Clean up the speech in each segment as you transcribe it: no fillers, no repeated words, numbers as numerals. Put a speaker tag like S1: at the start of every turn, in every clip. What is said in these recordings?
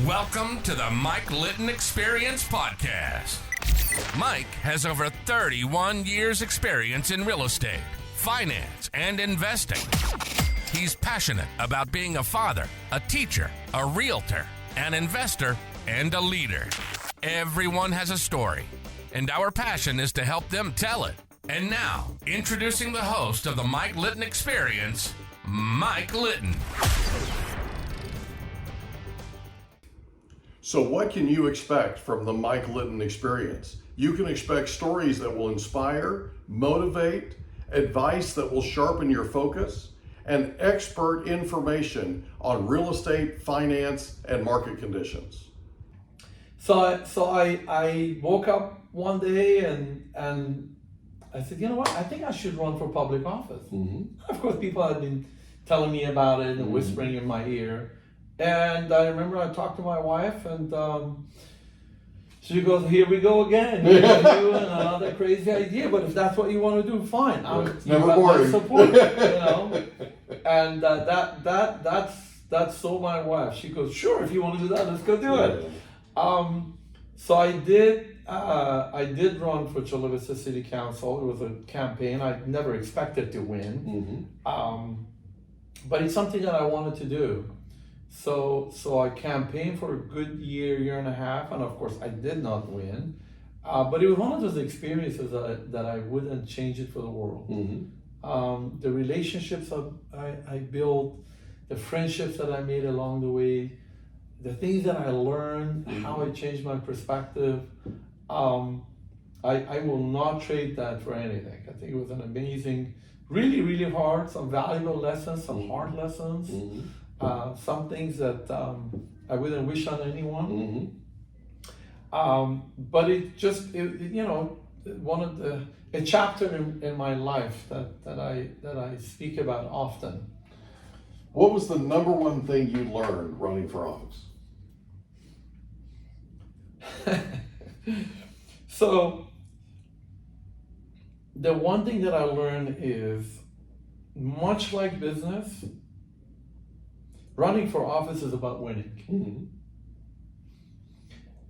S1: Welcome to the Mike Litton Experience podcast. Mike has over 31 years experience in real estate, finance, and investing. He's passionate about being a father, a teacher, a realtor, an investor, and a leader. Everyone has a story, and our passion is to help them tell it. And now, introducing the host of the Mike Litton Experience, Mike Litton.
S2: So what can you expect from the Mike Litton Experience? You can expect stories that will inspire, motivate, advice that will sharpen your focus, and expert information on real estate, finance, and market conditions.
S3: So I woke up one day and I said, you know what, I think I should run for public office. Mm-hmm. Of course, people had been telling me about it and whispering in my ear. And I remember I talked to my wife, and she goes, "Here we go again. You and another crazy idea. But if that's what you want to do, fine.
S2: It's never boring.
S3: Support, you know." And that's so my wife. She goes, "Sure, if you want to do that, let's go do it." So I did run for Chula Vista City Council. It was a campaign. I never expected to win, but it's something that I wanted to do. So I campaigned for a good year and a half, and of course I did not win. But it was one of those experiences that I wouldn't change it for the world. Mm-hmm. The relationships I built, the friendships that I made along the way, the things that I learned, how I changed my perspective, I will not trade that for anything. I think it was an amazing, really, really hard, some valuable lessons, some hard lessons. Some things that I wouldn't wish on anyone. But it just, one of a chapter in my life that I speak about often.
S2: What was the number one thing you learned running for office?
S3: So, the one thing that I learned is, much like business, running for office is about winning.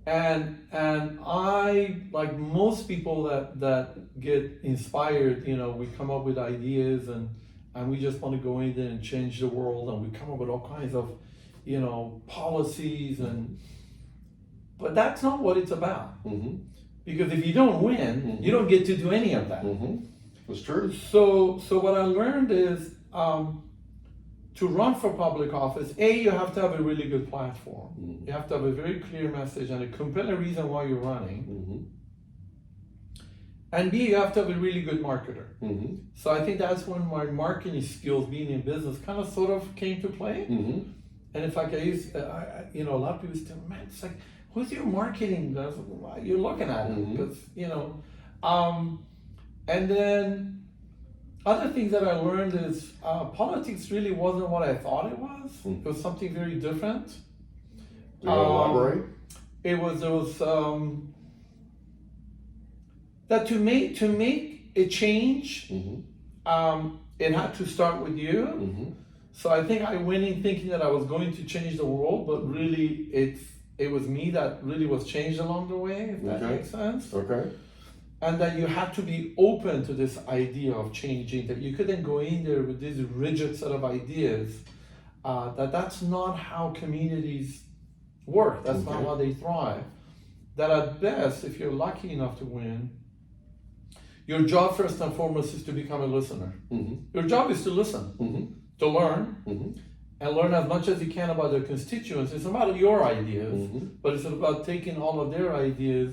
S3: And I, like most people that get inspired, we come up with ideas and we just want to go in there and change the world, and we come up with all kinds of, policies, but that's not what it's about. Because if you don't win, you don't get to do any of that.
S2: That's true.
S3: So what I learned is, to run for public office, you have to have a really good platform. You have to have a very clear message and a compelling reason why you're running. And B, you have to have a really good marketer. So I think that's when my marketing skills, being in business, kind of sort of came to play. And in fact, I used, a lot of people say, "Man, it's like, who's your marketing?" I was like, "Well, you're looking at it," because, and then other things that I learned is politics really wasn't what I thought it was. It was something very different.
S2: Do you elaborate?
S3: It was that to make a change, it had to start with you. So I think I went in thinking that I was going to change the world, but really it was me that really was changed along the way, if that makes sense.
S2: Okay.
S3: And that you have to be open to this idea of changing, that you couldn't go in there with this rigid set of ideas, that's not how communities work, that's not how they thrive. That at best, if you're lucky enough to win, your job first and foremost is to become a listener. Your job is to listen, to learn, and learn as much as you can about their constituents. It's about your ideas, but it's about taking all of their ideas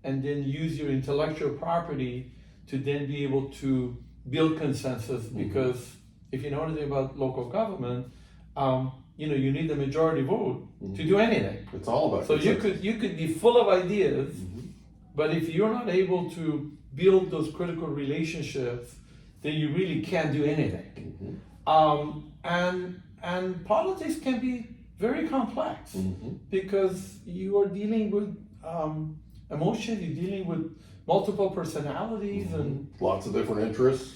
S3: and then use your intellectual property to then be able to build consensus. Because if you know anything about local government, you need the majority vote to do anything.
S2: It's all about.
S3: So you could be full of ideas, but if you're not able to build those critical relationships, then you really can't do anything. And politics can be very complex because you are dealing with emotion, you're dealing with multiple personalities and
S2: lots of different interests.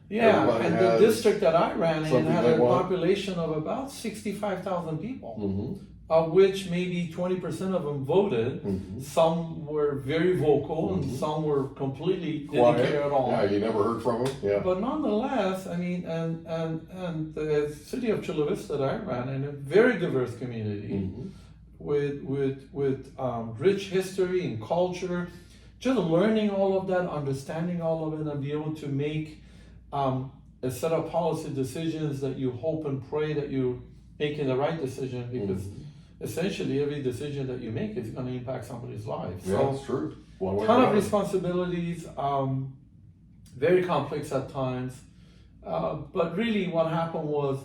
S3: Yeah,
S2: Everybody
S3: and
S2: has
S3: the district that I ran in
S2: something
S3: had
S2: they
S3: a
S2: want.
S3: population of about 65,000 people. of which maybe 20% of them voted. Some were very vocal, and some were completely didn't care at all.
S2: Yeah, you never heard from them. Yeah.
S3: But nonetheless, I mean, and the city of Chula Vista that I ran in a very diverse community with rich history and culture, just learning all of that, understanding all of it, and be able to make a set of policy decisions that you hope and pray that you're making the right decision, because essentially every decision that you make is going to impact somebody's life.
S2: Yeah,
S3: So,
S2: that's true. One way or
S3: ton of
S2: another.
S3: responsibilities, very complex at times. But really what happened was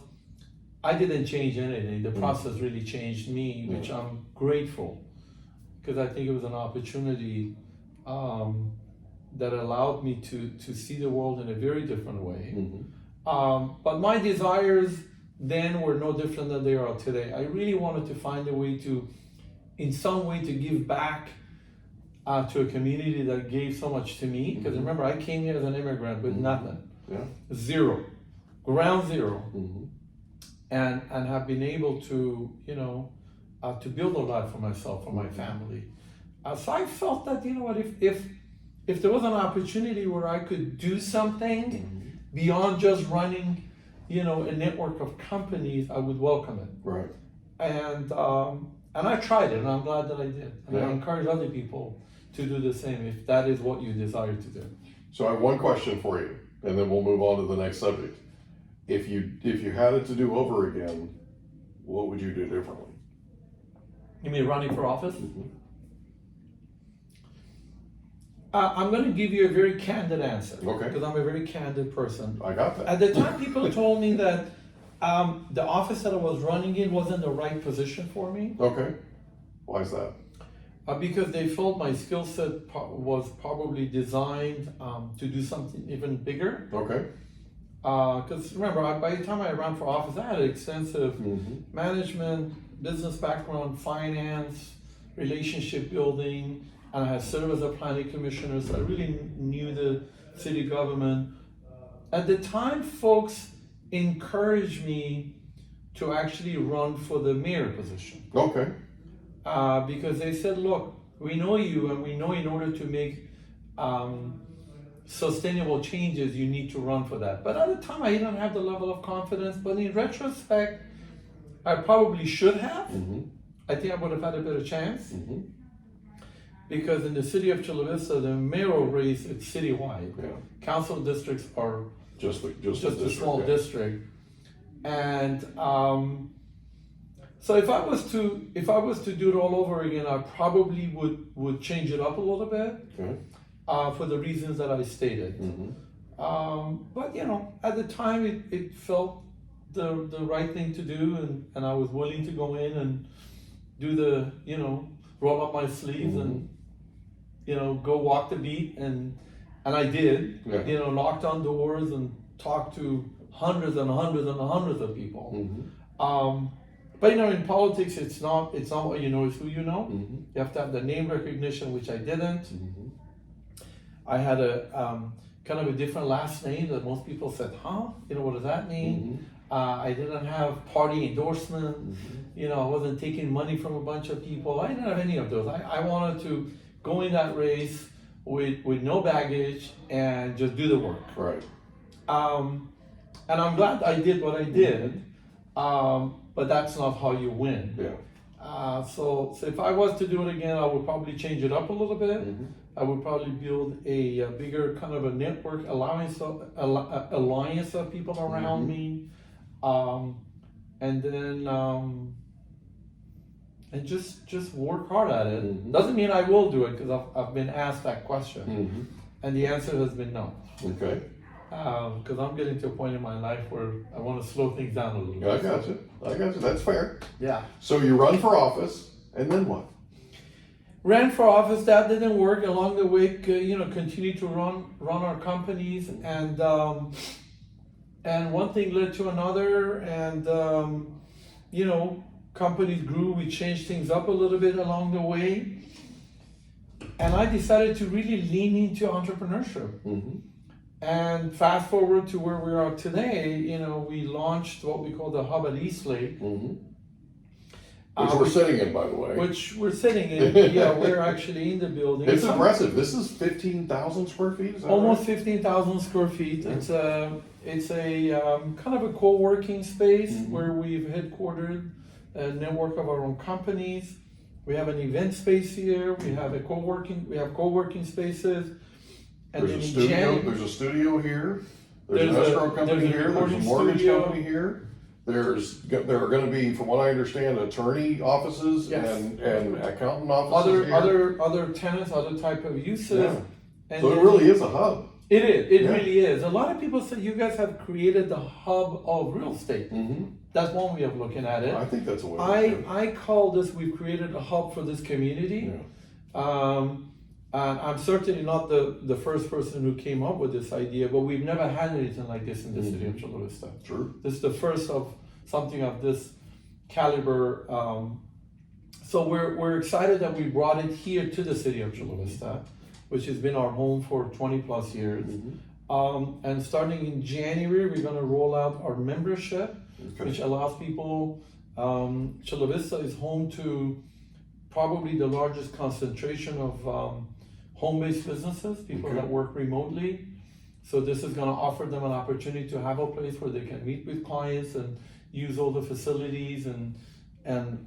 S3: I didn't change anything. The process really changed me, which I'm grateful, because I think it was an opportunity that allowed me to see the world in a very different way. But my desires then were no different than they are today. I really wanted to find a way to, in some way, to give back to a community that gave so much to me. Because remember, I came here as an immigrant with nothing, zero, ground zero, and have been able to, to build a life for myself, for my family. So I felt that, you know what, if there was an opportunity where I could do something beyond just running, a network of companies, I would welcome it.
S2: Right.
S3: And I tried it, and I'm glad that I did. And I encourage other people to do the same if that is what you desire to do.
S2: So I have one question for you, and then we'll move on to the next subject. If you had it to do over again, what would you do differently?
S3: You mean running for office? I'm going to give you a very candid answer.
S2: Okay.
S3: Because I'm a very candid person.
S2: I got that.
S3: At the time, people told me that the office that I was running in wasn't the right position for me.
S2: Okay. Why is that?
S3: Because they felt my skill set was probably designed to do something even bigger.
S2: Okay.
S3: Because remember, by the time I ran for office, I had extensive management, business background, finance, relationship building, and I had served as a planning commissioner, so I really knew the city government. At the time, folks encouraged me to actually run for the mayor position.
S2: Okay.
S3: Because they said, look, we know you, and we know in order to make sustainable changes, you need to run for that. But at the time, I didn't have the level of confidence, but in retrospect, I probably should have. I think I would have had a better chance. Because in the city of Chula Vista, the mayoral race is citywide. Council districts are
S2: just
S3: a small district. And so if I was to do it all over again, I probably would change it up a little bit for the reasons that I stated. But at the time it felt the right thing to do, and I was willing to go in and do the roll up my sleeves and go walk the beat, and I did. Knocked on doors and talked to hundreds and hundreds and hundreds of people. But in politics, it's not what you know, it's who you know. You have to have the name recognition, which I didn't. I had a kind of a different last name that most people said, huh? What does that mean? I didn't have party endorsement. I wasn't taking money from a bunch of people. I didn't have any of those. I wanted to go in that race with no baggage and just do the work.
S2: Right.
S3: And I'm glad I did what I did, but that's not how you win. So if I was to do it again, I would probably change it up a little bit. I would probably build a bigger kind of a network alliance of people around me, and then and just work hard at it. Doesn't mean I will do it, because I've been asked that question, and the answer has been no.
S2: Okay.
S3: Because I'm getting to a point in my life where I want to slow things down a little bit.
S2: I got you. That's fair.
S3: Yeah.
S2: So you run for office, and then what?
S3: Ran for office. That didn't work. Along the way, continued to run our companies, and one thing led to another, and companies grew. We changed things up a little bit along the way, and I decided to really lean into entrepreneurship. And fast forward to where we are today, we launched what we call the Hub at Eastlake.
S2: Which we're sitting in, by the way.
S3: Which we're sitting in. Yeah, we're actually in the building.
S2: It's impressive. This is 15,000 square feet. Is that
S3: Almost
S2: right?
S3: 15,000 square feet. Yeah. It's a kind of a co-working space where we've headquartered a network of our own companies. We have an event space here. We have co-working spaces. And
S2: There's a studio. There's a studio here. There's an escrow company here. There's a mortgage company here. There are going to be, from what I understand, attorney offices and accountant offices here.
S3: Other tenants, other type of uses.
S2: Yeah.
S3: And
S2: so it really is a hub.
S3: It is. It really is. A lot of people say you guys have created the hub of real estate. That's one way of looking at it.
S2: I think that's a way.
S3: I call this, we've created a hub for this community. Yeah. And I'm certainly not the first person who came up with this idea, but we've never had anything like this in the city of Chula Vista.
S2: True.
S3: This is the first of something of this caliber. So we're excited that we brought it here to the city of Chula Vista, which has been our home for 20 plus years. And starting in January, we're going to roll out our membership, which allows people. Chula Vista is home to probably the largest concentration of home-based businesses, people that work remotely. So this is going to offer them an opportunity to have a place where they can meet with clients and use all the facilities and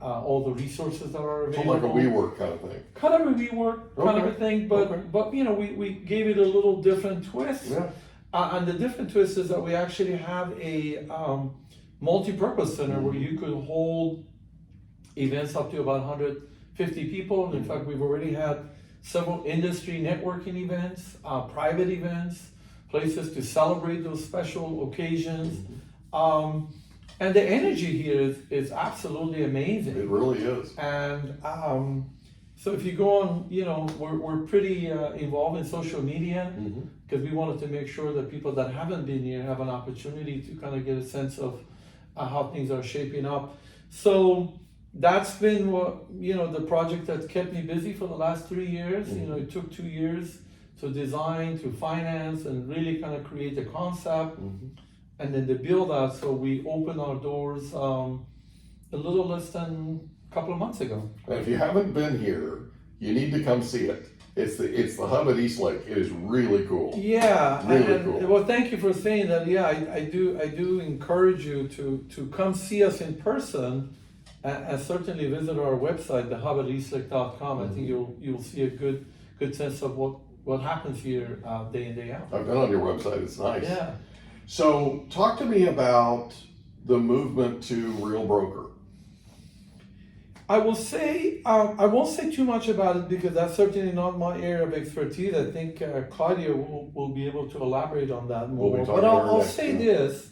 S3: all the resources that are available.
S2: So like a WeWork kind of thing.
S3: Kind of a WeWork kind of a thing, but you know, we gave it a little different twist.
S2: Yeah.
S3: And the different twist is that we actually have a multi-purpose center where you could hold events up to about 150 people. And in fact, we've already had several industry networking events, private events, places to celebrate those special occasions. And the energy here is absolutely amazing.
S2: It really is.
S3: And so if you go on, you know, we're pretty involved in social media because we wanted to make sure that people that haven't been here have an opportunity to kind of get a sense of how things are shaping up. So that's been the project that's kept me busy for the last 3 years. You know, it took 2 years to design, to finance, and really kind of create the concept, and then the build out. So we opened our doors a little less than a couple of months ago.
S2: And if you haven't been here, you need to come see it. It's the hub at East Lake. It is really cool.
S3: Yeah,
S2: really cool.
S3: Well, thank you for saying that. Yeah, I do encourage you to come see us in person. And certainly visit our website, thehub@eastlake.com. I think you'll see a good sense of what happens here day in, day out.
S2: I've been on your website. It's nice.
S3: Yeah.
S2: So talk to me about the movement to Real Broker.
S3: I will say I won't say too much about it because that's certainly not my area of expertise. I think Claudia will be able to elaborate on that more.
S2: We'll be
S3: but I'll say this.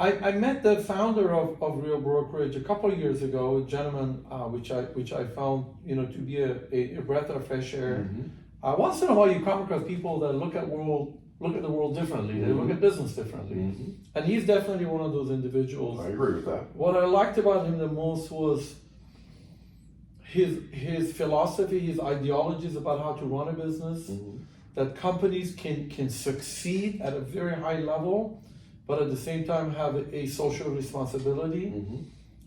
S3: I met the founder of Real Brokerage a couple of years ago, a gentleman which I found to be a breath of fresh air. Once in a while you come across people that look at the world differently. They look at business differently, and he's definitely one of those individuals.
S2: I agree with that.
S3: What I liked about him the most was his philosophy, his ideologies about how to run a business. That companies can succeed at a very high level, but at the same time have a social responsibility.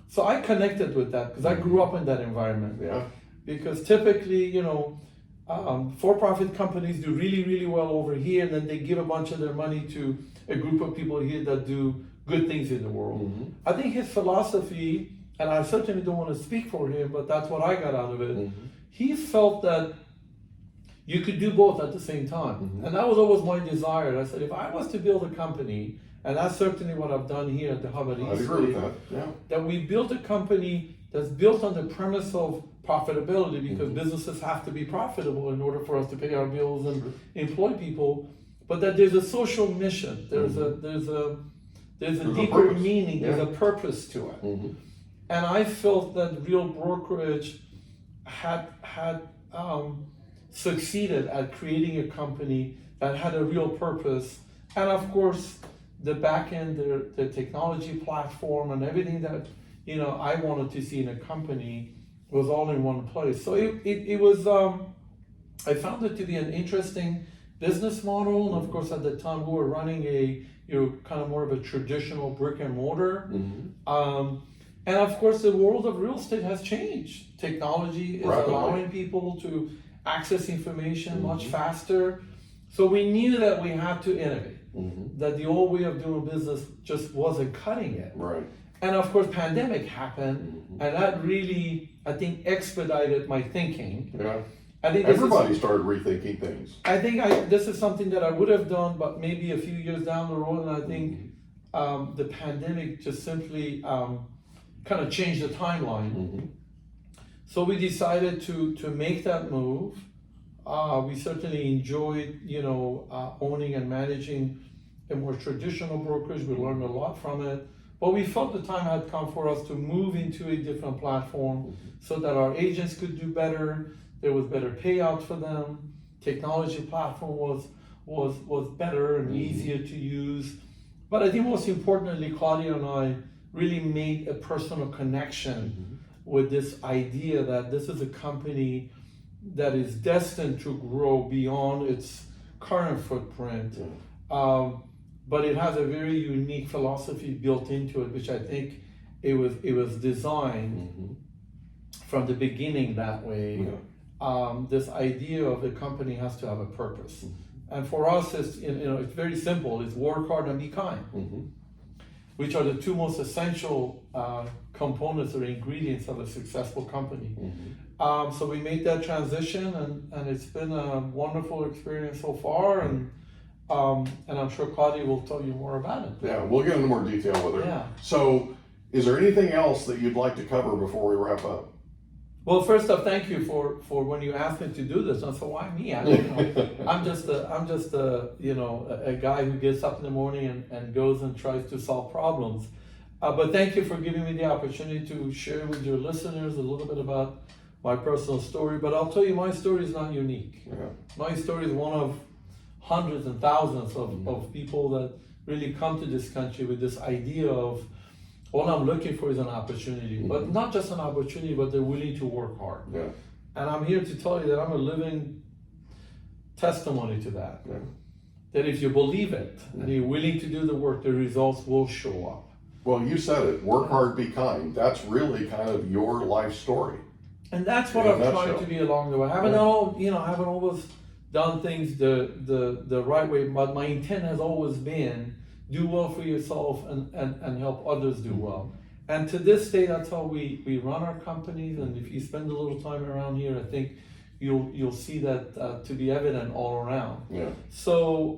S3: So I connected with that because I grew up in that environment.
S2: Yeah.
S3: Because typically, for-profit companies do really, really well over here, and then they give a bunch of their money to a group of people here that do good things in the world. I think his philosophy, and I certainly don't want to speak for him, but that's what I got out of it. He felt that you could do both at the same time. And that was always my desire. I said, if I was to build a company, and that's certainly what I've done here at the Hub at East Lake.
S2: I agree with that. Yeah.
S3: That we built a company that's built on the premise of profitability, because businesses have to be profitable in order for us to pay our bills and employ people. But that there's a social mission. There's a deeper meaning. There's a purpose to it. And I felt that Real Brokerage had succeeded at creating a company that had a real purpose, and of course the back end, the technology platform, and everything that I wanted to see in a company was all in one place. So it was I found it to be an interesting business model, and of course at the time we were running a you're kind of more of a traditional brick and mortar. And of course, the world of real estate has changed. Technology is allowing people to access information much faster. So we knew that we had to innovate, that the old way of doing business just wasn't cutting it.
S2: Right.
S3: And of course, pandemic happened, and that really, I think, expedited my thinking.
S2: Yeah.
S3: I think
S2: everybody started rethinking things.
S3: I think this is something that I would have done, but maybe a few years down the road. And I think the pandemic just simply kind of changed the timeline. So we decided to make that move. We certainly enjoyed, owning and managing a more traditional brokerage. We learned a lot from it. But we felt the time had come for us to move into a different platform so that our agents could do better. There was better payout for them. Technology platform was better and easier to use. But I think most importantly, Claudia and I really made a personal connection with this idea that this is a company that is destined to grow beyond its current footprint. But it has a very unique philosophy built into it, which I think it was designed from the beginning that way. This idea of the company has to have a purpose, and for us, it's very simple. It's work hard and be kind, which are the two most essential components or ingredients of a successful company. So we made that transition, and it's been a wonderful experience so far, and I'm sure Claudia will tell you more about it.
S2: Yeah, we'll get into more detail with her.
S3: Yeah.
S2: So, is there anything else that you'd like to cover before we wrap up?
S3: Well, first off, thank you for when you asked me to do this. And so why me? I'm just a guy who gets up in the morning and goes and tries to solve problems. But thank you for giving me the opportunity to share with your listeners a little bit about my personal story. But I'll tell you, my story is not unique. My story is one of hundreds and thousands of people that really come to this country with this idea of, all I'm looking for is an opportunity, but not just an opportunity, but they're willing to work hard. And I'm here to tell you that I'm a living testimony to that. That if you believe it and you're willing to do the work, the results will show up.
S2: Well, you said it, work hard, be kind. That's really kind of your life story.
S3: And that's what I've tried to be along the way. I haven't always done things the right way, but my intent has always been do well for yourself and help others do well. And to this day, that's how we run our companies. And if you spend a little time around here, I think you'll see that to be evident all around. So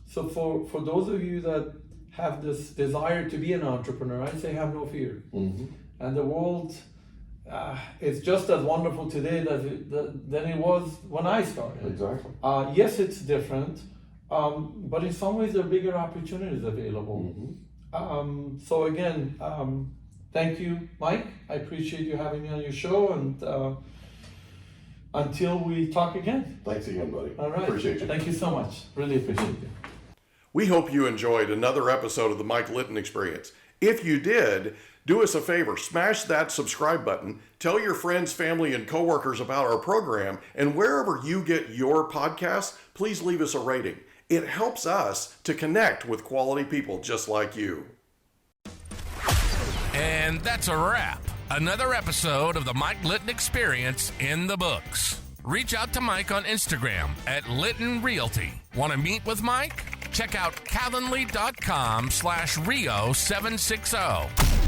S3: for those of you that have this desire to be an entrepreneur, I say have no fear. And the world is just as wonderful today than it was when I started.
S2: Exactly.
S3: Yes, it's different. But in some ways, there are bigger opportunities available. So again, thank you, Mike. I appreciate you having me on your show, and until we talk again.
S2: Thanks again, buddy.
S3: All right.
S2: Appreciate you.
S3: Thank you so much. Really appreciate you.
S2: We hope you enjoyed another episode of the Mike Litton Experience. If you did, do us a favor, smash that subscribe button, tell your friends, family, and coworkers about our program, and wherever you get your podcasts, please leave us a rating. It helps us to connect with quality people just like you.
S1: And that's a wrap. Another episode of the Mike Litton Experience in the books. Reach out to Mike on Instagram at Litton Realty. Want to meet with Mike? Check out Calendly.com/Rio760.